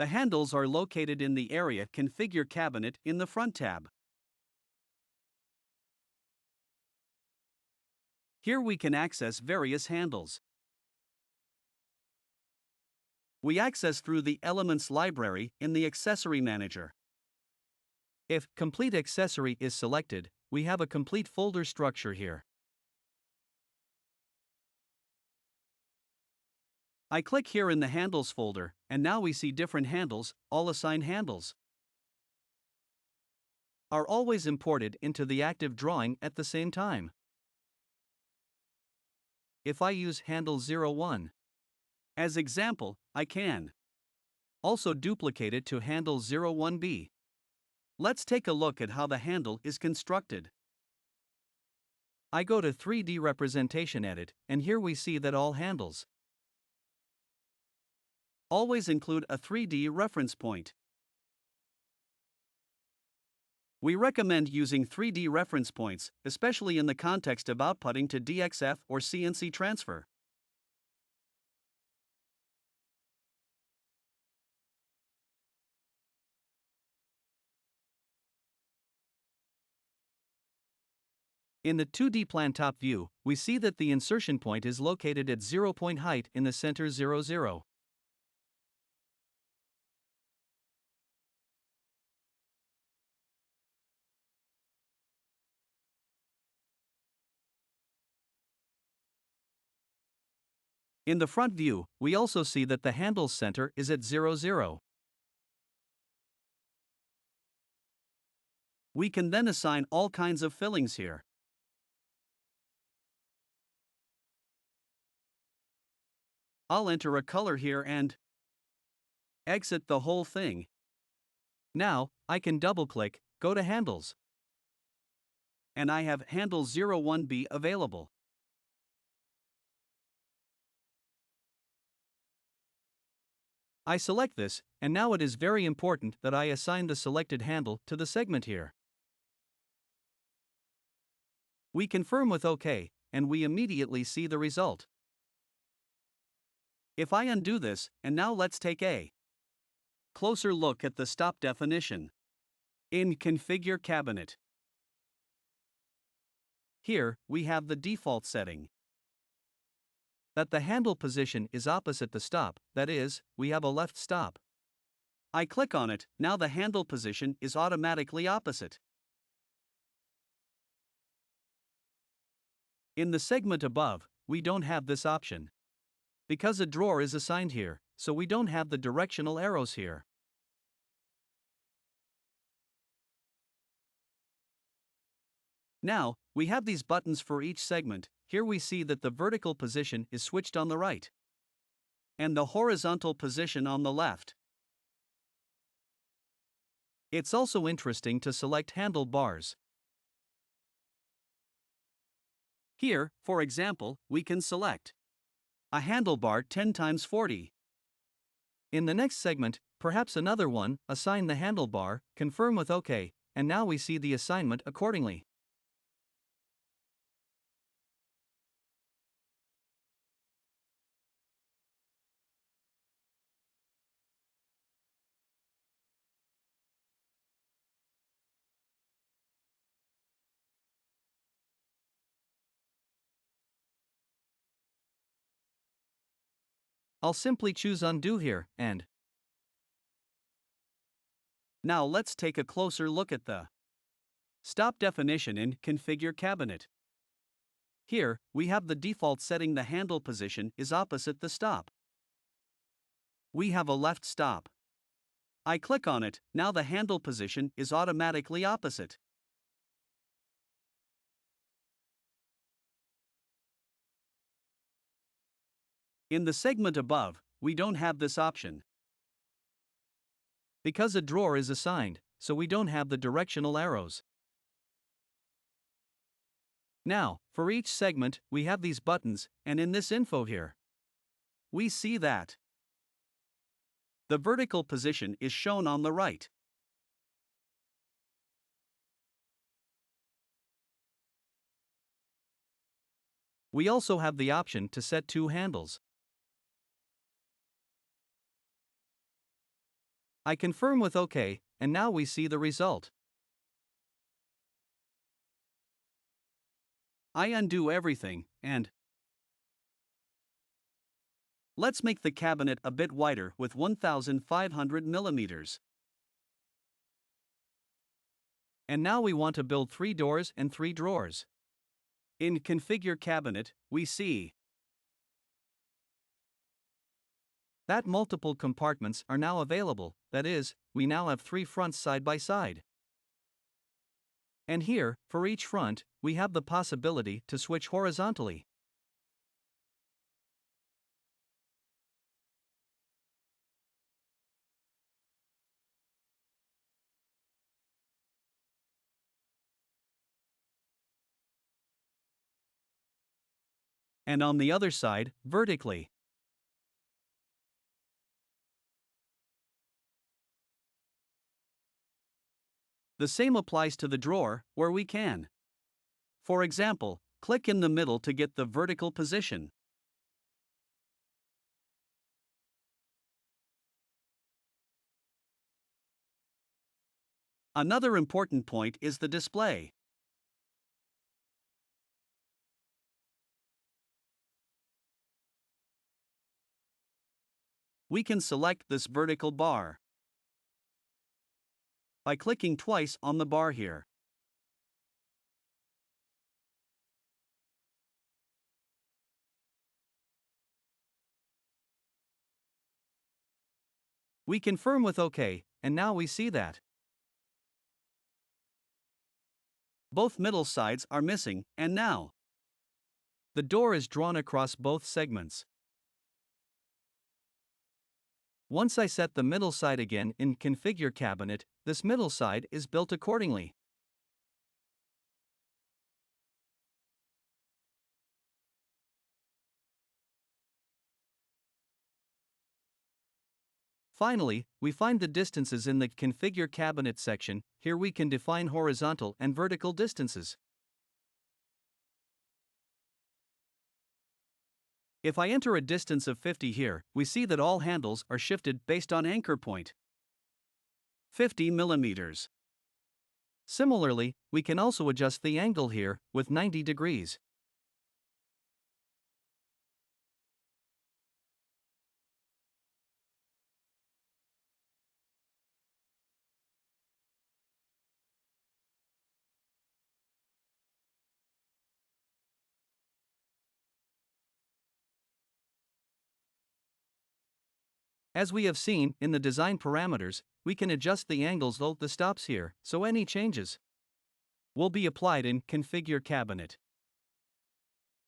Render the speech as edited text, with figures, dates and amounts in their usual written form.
The handles are located in the area Configure Cabinet in the Front tab. Here we can access various handles. We access through the Elements library in the Accessory Manager. If Complete Accessory is selected, we have a complete folder structure here. I click here in the Handles folder, and now we see different handles, all assigned handles are always imported into the active drawing at the same time. If I use handle 01 as example, I can also duplicate it to handle 01B. Let's take a look at how the handle is constructed. I go to 3D Representation Edit, and here we see that all handles always include a 3D reference point. We recommend using 3D reference points, especially in the context of outputting to DXF or CNC transfer. In the 2D plan top view, we see that the insertion point is located at 0 point height in the center 00. In the front view, we also see that the handle's center is at 00. We can then assign all kinds of fillings here. I'll enter a color here and exit the whole thing. Now, I can double-click, go to Handles, and I have handle 01B available. I select this, and now it is very important that I assign the selected handle to the segment here. We confirm with OK, and we immediately see the result. If I undo this, and now let's take a closer look at the stop definition in Configure Cabinet. Here, we have the default setting that the handle position is opposite the stop, that is, we have a left stop. I click on it, now the handle position is automatically opposite. In the segment above, we don't have this option, because a drawer is assigned here, so we don't have the directional arrows here. Now, we have these buttons for each segment. Here we see that the vertical position is switched on the right, and the horizontal position on the left. It's also interesting to select handle bars. Here, for example, we can select a handlebar 10 x 40. In the next segment, perhaps another one, assign the handlebar, confirm with OK, and now we see the assignment accordingly. I'll simply choose Undo here, and now let's take a closer look at the stop definition in Configure Cabinet. Here, we have the default setting the handle position is opposite the stop. We have a left stop. I click on it, now the handle position is automatically opposite. In the segment above, we don't have this option, because a drawer is assigned, so we don't have the directional arrows. Now, for each segment, we have these buttons, and in this info here, we see that the vertical position is shown on the right. We also have the option to set two handles. I confirm with OK, and now we see the result. I undo everything, and let's make the cabinet a bit wider with 1500 millimeters. And now we want to build 3 doors and 3 drawers. In Configure Cabinet, we see that multiple compartments are now available, that is, we now have 3 fronts side by side. And here, for each front, we have the possibility to switch horizontally. And on the other side, vertically. The same applies to the drawer, where we can. For example, click in the middle to get the vertical position. Another important point is the display. We can select this vertical bar by clicking twice on the bar here. We confirm with OK, and now we see that both middle sides are missing, and now the door is drawn across both segments. Once I set the middle side again in Configure Cabinet, this middle side is built accordingly. Finally, we find the distances in the Configure Cabinet section. Here we can define horizontal and vertical distances. If I enter a distance of 50 here, we see that all handles are shifted based on anchor point. 50 millimeters. Similarly, we can also adjust the angle here with 90 degrees. As we have seen in the design parameters, we can adjust the angles of the stops here, so any changes will be applied in Configure Cabinet.